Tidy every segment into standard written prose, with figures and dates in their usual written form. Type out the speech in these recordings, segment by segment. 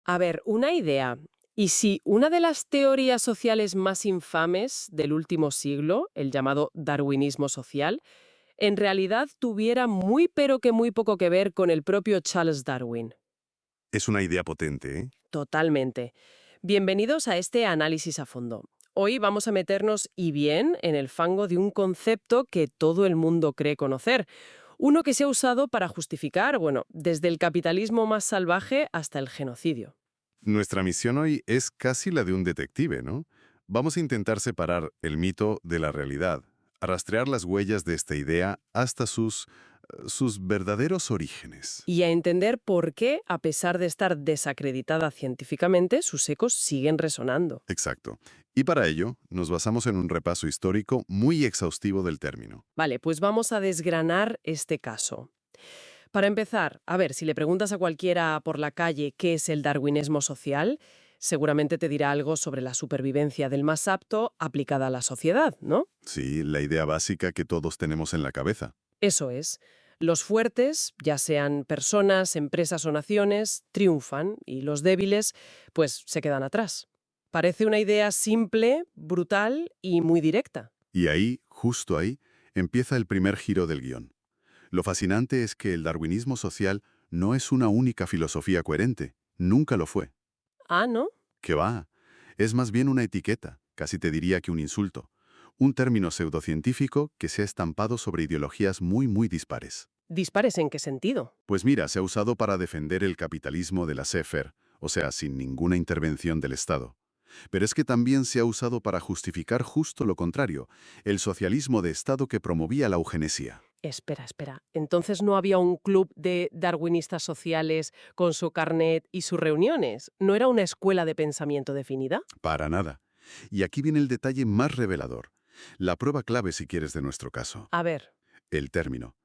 A ver, una idea. ¿Y si una de las teorías sociales más infames del último siglo, el llamado darwinismo social, en realidad tuviera muy pero que muy poco que ver con el propio Charles Darwin? Es una idea potente, ¿eh? Totalmente. Bienvenidos a este análisis a fondo. Hoy vamos a meternos y bien en el fango de un concepto que todo el mundo cree conocer. Uno que se ha usado para justificar, bueno, desde el capitalismo más salvaje hasta el genocidio. Nuestra misión hoy es casi la de un detective, ¿no? Vamos a intentar separar el mito de la realidad, a rastrear las huellas de esta idea hasta sus verdaderos orígenes. Y a entender por qué, a pesar de estar desacreditada científicamente, sus ecos siguen resonando. Exacto. Y para ello, nos basamos en un repaso histórico muy exhaustivo del término. Vale, pues vamos a desgranar este caso. Para empezar, a ver, si le preguntas a cualquiera por la calle qué es el darwinismo social, seguramente te dirá algo sobre la supervivencia del más apto aplicada a la sociedad, ¿no? Sí, la idea básica que todos tenemos en la cabeza. Eso es. Los fuertes, ya sean personas, empresas o naciones, triunfan y los débiles, pues se quedan atrás. Parece una idea simple, brutal y muy directa. Y ahí, justo ahí, empieza el primer giro del guión. Lo fascinante es que el darwinismo social no es una única filosofía coherente. Nunca lo fue. Ah, ¿no? ¿Qué va? Es más bien una etiqueta, casi te diría que un insulto. Un término pseudocientífico que se ha estampado sobre ideologías muy dispares. ¿Dispares en qué sentido? Pues mira, se ha usado para defender el capitalismo de la laissez-faire, o sea, sin ninguna intervención del Estado. Pero es que también se ha usado para justificar justo lo contrario, el socialismo de Estado que promovía la eugenesia. Espera, espera. ¿Entonces no había un club de darwinistas sociales con su carnet y sus reuniones? ¿No era una escuela de pensamiento definida? Para nada. Y aquí viene el detalle más revelador. La prueba clave, si quieres, de nuestro caso. A ver, El término.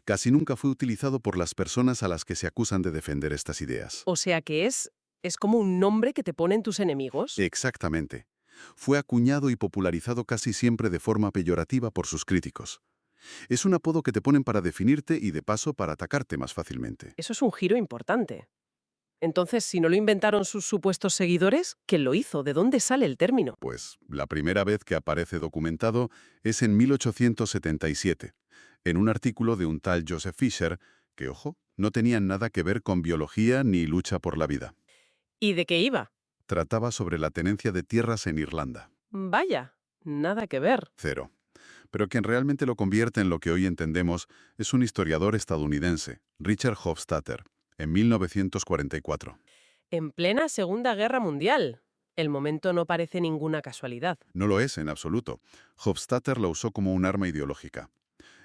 Casi nunca fue utilizado por las personas a las que se acusan de defender estas ideas. o sea que es como un nombre que te ponen tus enemigos. Exactamente. Fue acuñado y popularizado casi siempre de forma peyorativa por sus críticos. Es un apodo que te ponen para definirte y de paso para atacarte más fácilmente. Eso es un giro importante. Entonces, si no lo inventaron sus supuestos seguidores, ¿quién lo hizo? ¿De dónde sale el término? Pues la primera vez que aparece documentado es en 1877, en un artículo de un tal Joseph Fisher, que, ojo, no tenía nada que ver con biología ni lucha por la vida. ¿Y de qué iba? Trataba sobre la tenencia de tierras en Irlanda. Vaya, nada que ver. Cero. Pero quien realmente lo convierte en lo que hoy entendemos es un historiador estadounidense, Richard Hofstadter, en 1944. En plena Segunda Guerra Mundial. El momento no parece ninguna casualidad. No lo es en absoluto. Hofstadter lo usó como un arma ideológica.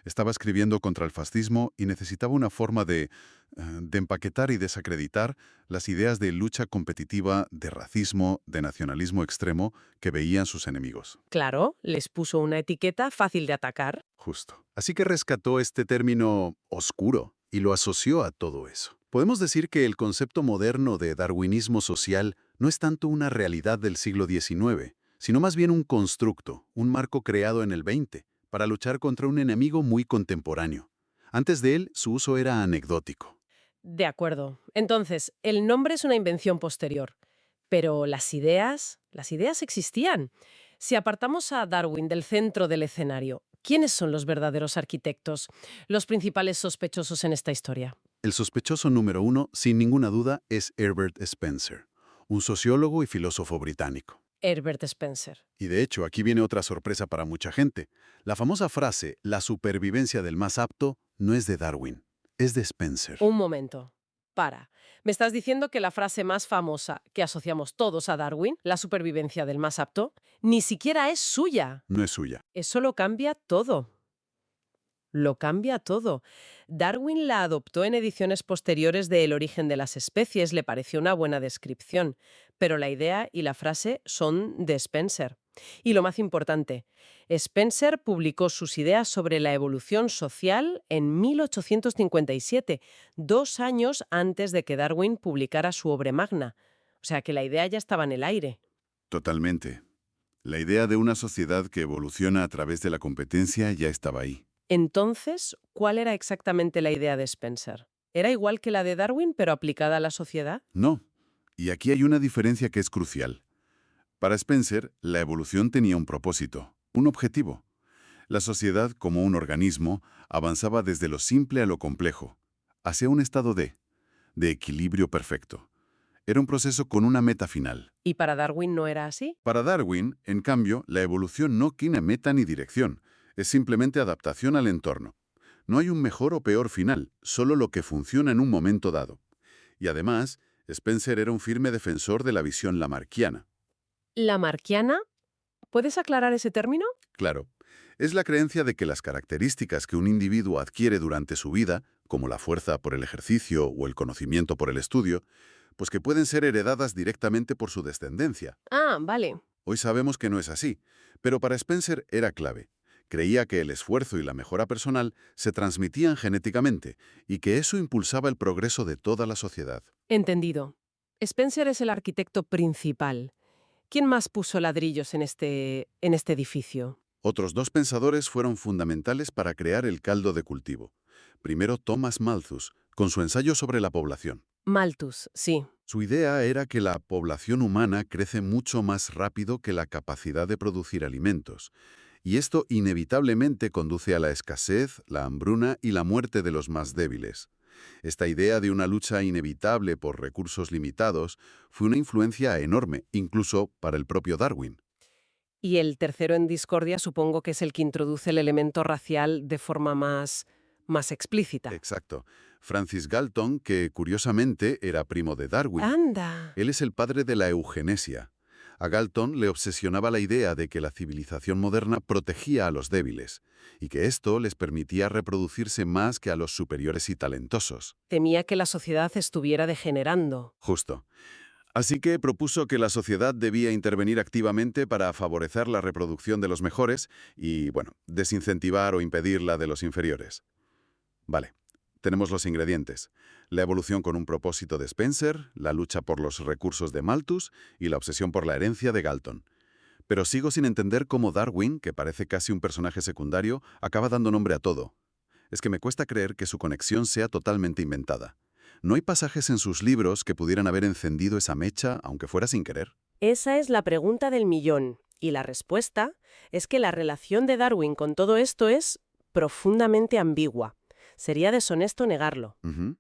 Estaba escribiendo contra el fascismo y necesitaba una forma de empaquetar y desacreditar las ideas de lucha competitiva, de racismo, de nacionalismo extremo que veían sus enemigos. Claro, les puso una etiqueta fácil de atacar. Justo. Así que rescató este término oscuro y lo asoció a todo eso. Podemos decir que el concepto moderno de darwinismo social no es tanto una realidad del siglo XIX, sino más bien un constructo, un marco creado en el XX, para luchar contra un enemigo muy contemporáneo. Antes de él, su uso era anecdótico. De acuerdo. Entonces, el nombre es una invención posterior. Pero las ideas existían. Si apartamos a Darwin del centro del escenario, ¿quiénes son los verdaderos arquitectos, los principales sospechosos en esta historia? El sospechoso número uno, sin ninguna duda, es Herbert Spencer, un sociólogo y filósofo británico. Herbert Spencer. Y de hecho, aquí viene otra sorpresa para mucha gente. La famosa frase, la supervivencia del más apto, no es de Darwin, es de Spencer. Un momento. Para. ¿Me estás diciendo que la frase más famosa que asociamos todos a Darwin, la supervivencia del más apto, ni siquiera es suya? No es suya. Eso lo cambia todo. Lo cambia todo. Darwin la adoptó en ediciones posteriores de El origen de las especies, le pareció una buena descripción, pero la idea y la frase son de Spencer. Y lo más importante, Spencer publicó sus ideas sobre la evolución social en 1857, 2 años antes de que Darwin publicara su obra magna. O sea que la idea ya estaba en el aire. Totalmente. La idea de una sociedad que evoluciona a través de la competencia ya estaba ahí. Entonces, ¿cuál era exactamente la idea de Spencer? ¿Era igual que la de Darwin, pero aplicada a la sociedad? No. Y aquí hay una diferencia que es crucial. Para Spencer, la evolución tenía un propósito, un objetivo. La sociedad, como un organismo, avanzaba desde lo simple a lo complejo, hacia un estado de equilibrio perfecto. Era un proceso con una meta final. ¿Y para Darwin no era así? Para Darwin, en cambio, la evolución no tiene meta ni dirección, es simplemente adaptación al entorno. No hay un mejor o peor final, solo lo que funciona en un momento dado. Y además, Spencer era un firme defensor de la visión lamarckiana. ¿Lamarckiana? ¿Puedes aclarar ese término? Claro, es la creencia de que las características que un individuo adquiere durante su vida, como la fuerza por el ejercicio o el conocimiento por el estudio, pues que pueden ser heredadas directamente por su descendencia. Ah, vale. Hoy sabemos que no es así, pero para Spencer era clave. Creía que el esfuerzo y la mejora personal se transmitían genéticamente y que eso impulsaba el progreso de toda la sociedad. Entendido. Spencer es el arquitecto principal. ¿Quién más puso ladrillos en este edificio? Otros dos pensadores fueron fundamentales para crear el caldo de cultivo. Primero Thomas Malthus, con su ensayo sobre la población. Malthus, sí. Su idea era que la población humana crece mucho más rápido que la capacidad de producir alimentos, y esto inevitablemente conduce a la escasez, la hambruna y la muerte de los más débiles. Esta idea de una lucha inevitable por recursos limitados fue una influencia enorme, incluso para el propio Darwin. Y el tercero en discordia supongo que es el que introduce el elemento racial de forma más explícita. Exacto. Francis Galton, que curiosamente era primo de Darwin. ¡Anda! Él es el padre de la eugenesia. A Galton le obsesionaba la idea de que la civilización moderna protegía a los débiles y que esto les permitía reproducirse más que a los superiores y talentosos. Temía que la sociedad estuviera degenerando. Justo. Así que propuso que la sociedad debía intervenir activamente para favorecer la reproducción de los mejores y, bueno, desincentivar o impedir la de los inferiores. Vale, tenemos los ingredientes. La evolución con un propósito de Spencer, la lucha por los recursos de Malthus y la obsesión por la herencia de Galton. Pero sigo sin entender cómo Darwin, que parece casi un personaje secundario, acaba dando nombre a todo. Es que me cuesta creer que su conexión sea totalmente inventada. ¿No hay pasajes en sus libros que pudieran haber encendido esa mecha, aunque fuera sin querer? Esa es la pregunta del millón. Y la respuesta es que la relación de Darwin con todo esto es profundamente ambigua. Sería deshonesto negarlo. Ujú.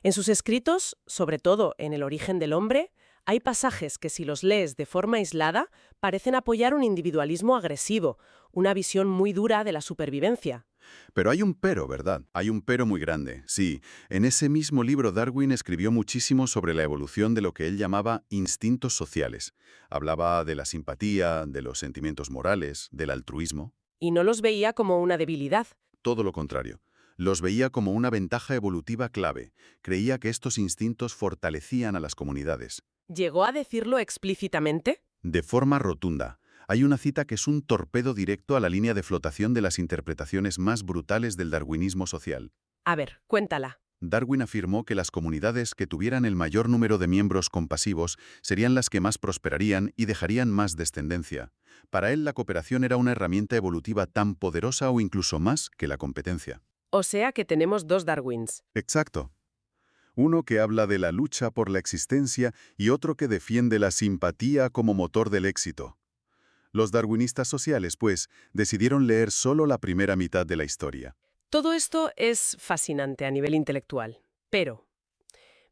En sus escritos, sobre todo en El origen del hombre, hay pasajes que si los lees de forma aislada parecen apoyar un individualismo agresivo, una visión muy dura de la supervivencia. Pero hay un pero, ¿verdad? Hay un pero muy grande. Sí, en ese mismo libro Darwin escribió muchísimo sobre la evolución de lo que él llamaba instintos sociales. Hablaba de la simpatía, de los sentimientos morales, del altruismo. Y no los veía como una debilidad. Todo lo contrario. Los veía como una ventaja evolutiva clave. Creía que estos instintos fortalecían a las comunidades. ¿Llegó a decirlo explícitamente? De forma rotunda. Hay una cita que es un torpedo directo a la línea de flotación de las interpretaciones más brutales del darwinismo social. A ver, cuéntala. Darwin afirmó que las comunidades que tuvieran el mayor número de miembros compasivos serían las que más prosperarían y dejarían más descendencia. Para él, la cooperación era una herramienta evolutiva tan poderosa o incluso más que la competencia. O sea que tenemos dos Darwins. Exacto. Uno que habla de la lucha por la existencia y otro que defiende la simpatía como motor del éxito. Los darwinistas sociales, pues, decidieron leer solo la primera mitad de la historia. Todo esto es fascinante a nivel intelectual, pero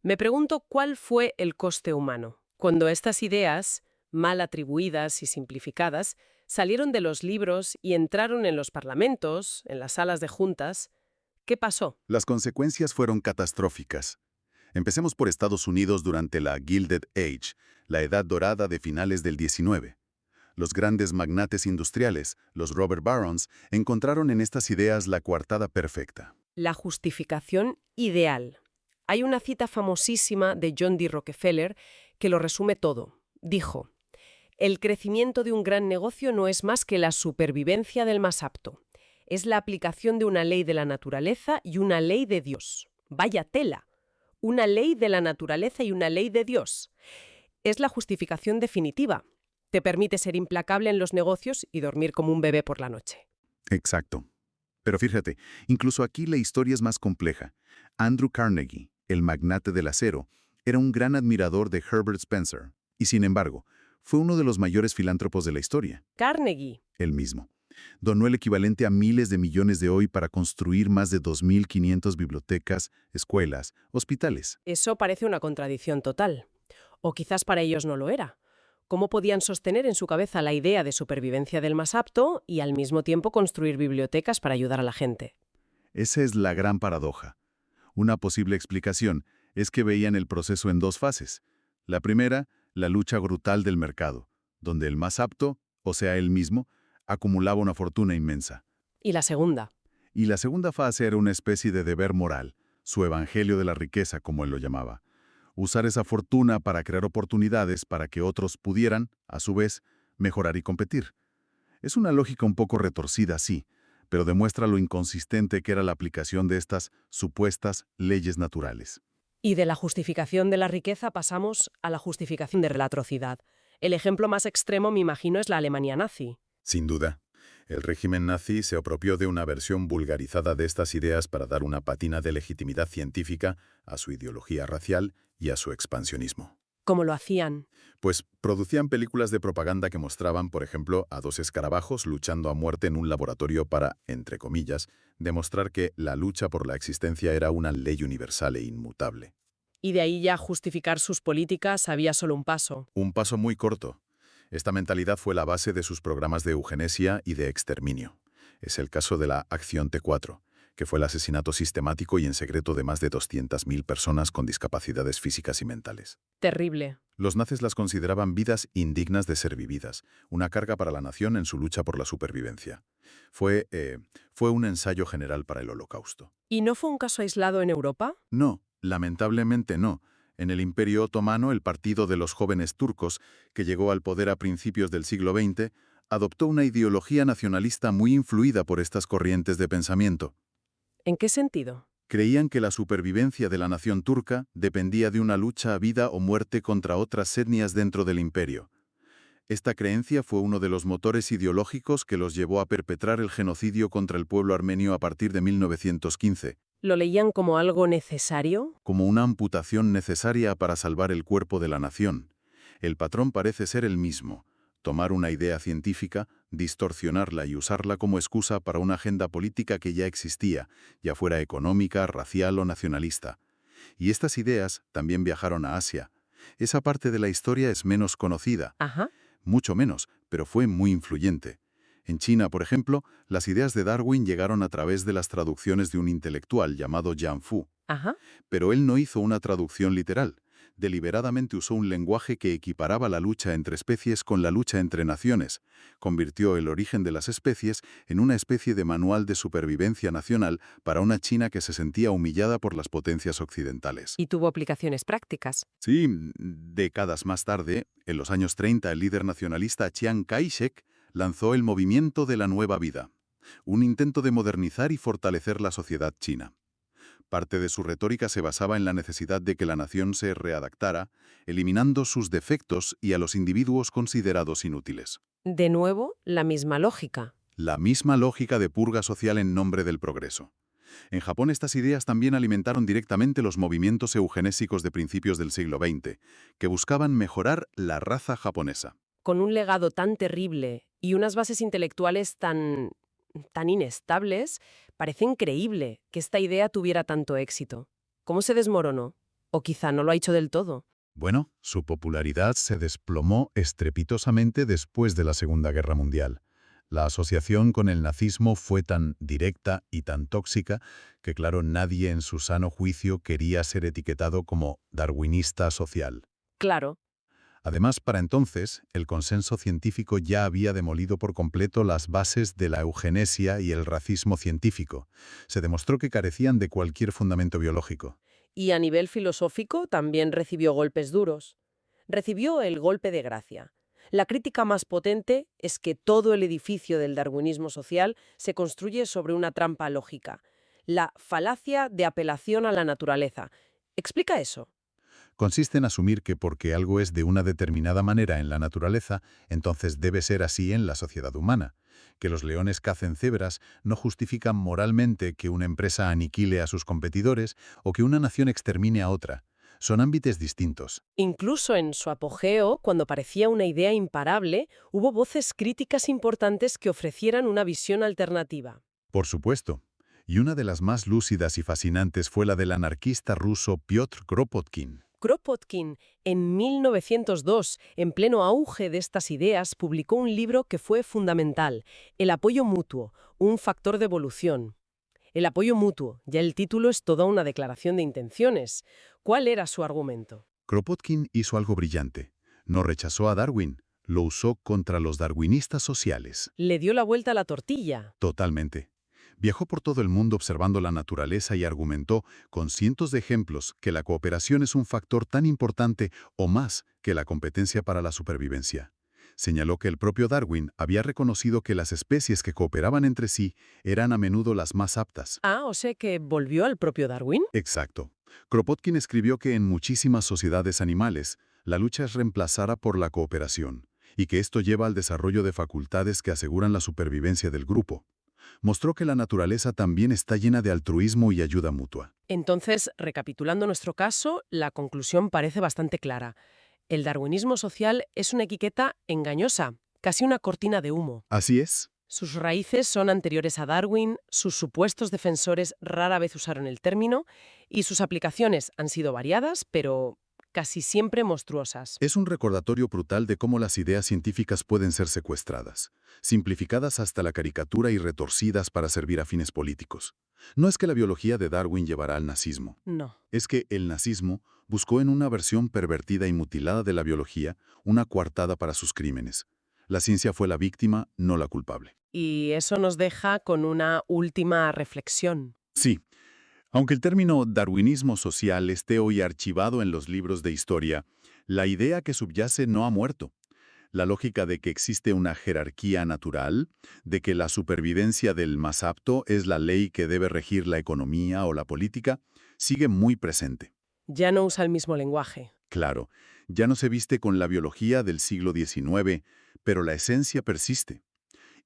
me pregunto cuál fue el coste humano. Cuando estas ideas, mal atribuidas y simplificadas, salieron de los libros y entraron en los parlamentos, en las salas de juntas, ¿qué pasó? Las consecuencias fueron catastróficas. Empecemos por Estados Unidos durante la Gilded Age, la edad dorada de finales del XIX. Los grandes magnates industriales, los Robert Barons, encontraron en estas ideas la coartada perfecta. La justificación ideal. Hay una cita famosísima de John D. Rockefeller que lo resume todo. Dijo: el crecimiento de un gran negocio no es más que la supervivencia del más apto. Es la aplicación de una ley de la naturaleza y una ley de Dios. Vaya tela. Una ley de la naturaleza y una ley de Dios. Es la justificación definitiva. Te permite ser implacable en los negocios y dormir como un bebé por la noche. Exacto. Pero fíjate, incluso aquí la historia es más compleja. Andrew Carnegie, el magnate del acero, era un gran admirador de Herbert Spencer, y sin embargo, fue uno de los mayores filántropos de la historia, Carnegie. él mismo. Donó el equivalente a miles de millones de hoy para construir más de 2.500 bibliotecas, escuelas, hospitales. Eso parece una contradicción total. O quizás para ellos no lo era. ¿Cómo podían sostener en su cabeza la idea de supervivencia del más apto y al mismo tiempo construir bibliotecas para ayudar a la gente? Esa es la gran paradoja. Una posible explicación es que veían el proceso en dos fases. La primera, la lucha brutal del mercado, donde el más apto, o sea, él mismo, acumulaba una fortuna inmensa. Y la segunda. Y la segunda fase era una especie de deber moral, su evangelio de la riqueza, como él lo llamaba. Usar esa fortuna para crear oportunidades para que otros pudieran, a su vez, mejorar y competir. Es una lógica un poco retorcida, sí, pero demuestra lo inconsistente que era la aplicación de estas supuestas leyes naturales. Y de la justificación de la riqueza pasamos a la justificación de la atrocidad. El ejemplo más extremo, me imagino, es la Alemania nazi. Sin duda, el régimen nazi se apropió de una versión vulgarizada de estas ideas para dar una patina de legitimidad científica a su ideología racial y a su expansionismo. ¿Cómo lo hacían? Pues producían películas de propaganda que mostraban, por ejemplo, a dos escarabajos luchando a muerte en un laboratorio para, entre comillas, demostrar que la lucha por la existencia era una ley universal e inmutable. Y de ahí ya justificar sus políticas había solo un paso. Un paso muy corto. Esta mentalidad fue la base de sus programas de eugenesia y de exterminio. Es el caso de la Acción T4, que fue el asesinato sistemático y en secreto de más de 200.000 personas con discapacidades físicas y mentales. Terrible. Los nazis las consideraban vidas indignas de ser vividas, una carga para la nación en su lucha por la supervivencia. Fue un ensayo general para el Holocausto. ¿Y no fue un caso aislado en Europa? No, lamentablemente no. En el Imperio Otomano, el Partido de los Jóvenes Turcos, que llegó al poder a principios del siglo XX, adoptó una ideología nacionalista muy influida por estas corrientes de pensamiento. ¿En qué sentido? Creían que la supervivencia de la nación turca dependía de una lucha a vida o muerte contra otras etnias dentro del imperio. Esta creencia fue uno de los motores ideológicos que los llevó a perpetrar el genocidio contra el pueblo armenio a partir de 1915, ¿Lo leían como algo necesario? como una amputación necesaria para salvar el cuerpo de la nación. El patrón parece ser el mismo: tomar una idea científica, distorsionarla y usarla como excusa para una agenda política que ya existía, ya fuera económica, racial o nacionalista. Y estas ideas también viajaron a Asia. Esa parte de la historia es menos conocida, Ajá, mucho menos, pero fue muy influyente. En China, por ejemplo, las ideas de Darwin llegaron a través de las traducciones de un intelectual llamado Jiang Fu. ajá. Pero él no hizo una traducción literal. Deliberadamente usó un lenguaje que equiparaba la lucha entre especies con la lucha entre naciones. Convirtió el origen de las especies en una especie de manual de supervivencia nacional para una China que se sentía humillada por las potencias occidentales. Y tuvo aplicaciones prácticas. Sí, décadas más tarde, en los años 30, el líder nacionalista Chiang Kai-shek lanzó el Movimiento de la Nueva Vida, un intento de modernizar y fortalecer la sociedad china. Parte de su retórica se basaba en la necesidad de que la nación se readaptara, eliminando sus defectos y a los individuos considerados inútiles. De nuevo, la misma lógica. La misma lógica de purga social en nombre del progreso. En Japón estas ideas también alimentaron directamente los movimientos eugenésicos de principios del siglo XX, que buscaban mejorar la raza japonesa. Con un legado tan terrible y unas bases intelectuales tan inestables, parece increíble que esta idea tuviera tanto éxito. ¿Cómo se desmoronó? O quizá no lo ha hecho del todo. Bueno, su popularidad se desplomó estrepitosamente después de la Segunda Guerra Mundial. La asociación con el nazismo fue tan directa y tan tóxica que, claro, nadie en su sano juicio quería ser etiquetado como darwinista social. Claro. Además, para entonces, el consenso científico ya había demolido por completo las bases de la eugenesia y el racismo científico. Se demostró que carecían de cualquier fundamento biológico. Y a nivel filosófico también recibió golpes duros. Recibió el golpe de gracia. La crítica más potente es que todo el edificio del darwinismo social se construye sobre una trampa lógica, la falacia de apelación a la naturaleza. ¿Explica eso? Consiste en asumir que porque algo es de una determinada manera en la naturaleza, entonces debe ser así en la sociedad humana. Que los leones cacen cebras no justifican moralmente que una empresa aniquile a sus competidores o que una nación extermine a otra. Son ámbitos distintos. Incluso en su apogeo, cuando parecía una idea imparable, hubo voces críticas importantes que ofrecieran una visión alternativa. Por supuesto. Y una de las más lúcidas y fascinantes fue la del anarquista ruso Piotr Kropotkin. Kropotkin, en 1902, en pleno auge de estas ideas, publicó un libro que fue fundamental, El apoyo mutuo, un factor de evolución. El apoyo mutuo, ya el título es toda una declaración de intenciones. ¿Cuál era su argumento? Kropotkin hizo algo brillante. No rechazó a Darwin, lo usó contra los darwinistas sociales. Le dio la vuelta a la tortilla. Totalmente. Viajó por todo el mundo observando la naturaleza y argumentó, con cientos de ejemplos, que la cooperación es un factor tan importante o más que la competencia para la supervivencia. Señaló que el propio Darwin había reconocido que las especies que cooperaban entre sí eran a menudo las más aptas. Ah, o sea que volvió al propio Darwin. Exacto. Kropotkin escribió que en muchísimas sociedades animales, la lucha es reemplazada por la cooperación, y que esto lleva al desarrollo de facultades que aseguran la supervivencia del grupo. Mostró que la naturaleza también está llena de altruismo y ayuda mutua. Entonces, recapitulando nuestro caso, la conclusión parece bastante clara. El darwinismo social es una etiqueta engañosa, casi una cortina de humo. Así es. Sus raíces son anteriores a Darwin, sus supuestos defensores rara vez usaron el término, y sus aplicaciones han sido variadas, pero casi siempre monstruosas. Es un recordatorio brutal de cómo las ideas científicas pueden ser secuestradas, simplificadas hasta la caricatura y retorcidas para servir a fines políticos. No es que la biología de Darwin llevará al nazismo. No. Es que el nazismo buscó en una versión pervertida y mutilada de la biología una coartada para sus crímenes. La ciencia fue la víctima, no la culpable. Y eso nos deja con una última reflexión. Sí. Aunque el término darwinismo social esté hoy archivado en los libros de historia, la idea que subyace no ha muerto. La lógica de que existe una jerarquía natural, de que la supervivencia del más apto es la ley que debe regir la economía o la política, sigue muy presente. Ya no usa el mismo lenguaje. Claro, ya no se viste con la biología del siglo XIX, pero la esencia persiste.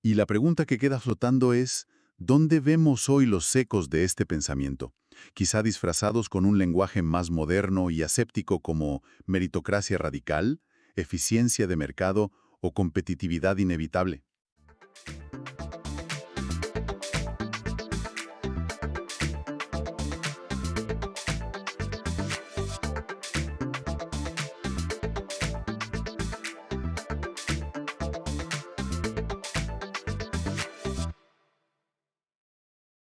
Y la pregunta que queda flotando es, ¿dónde vemos hoy los ecos de este pensamiento? Quizá disfrazados con un lenguaje más moderno y aséptico como meritocracia radical, eficiencia de mercado o competitividad inevitable.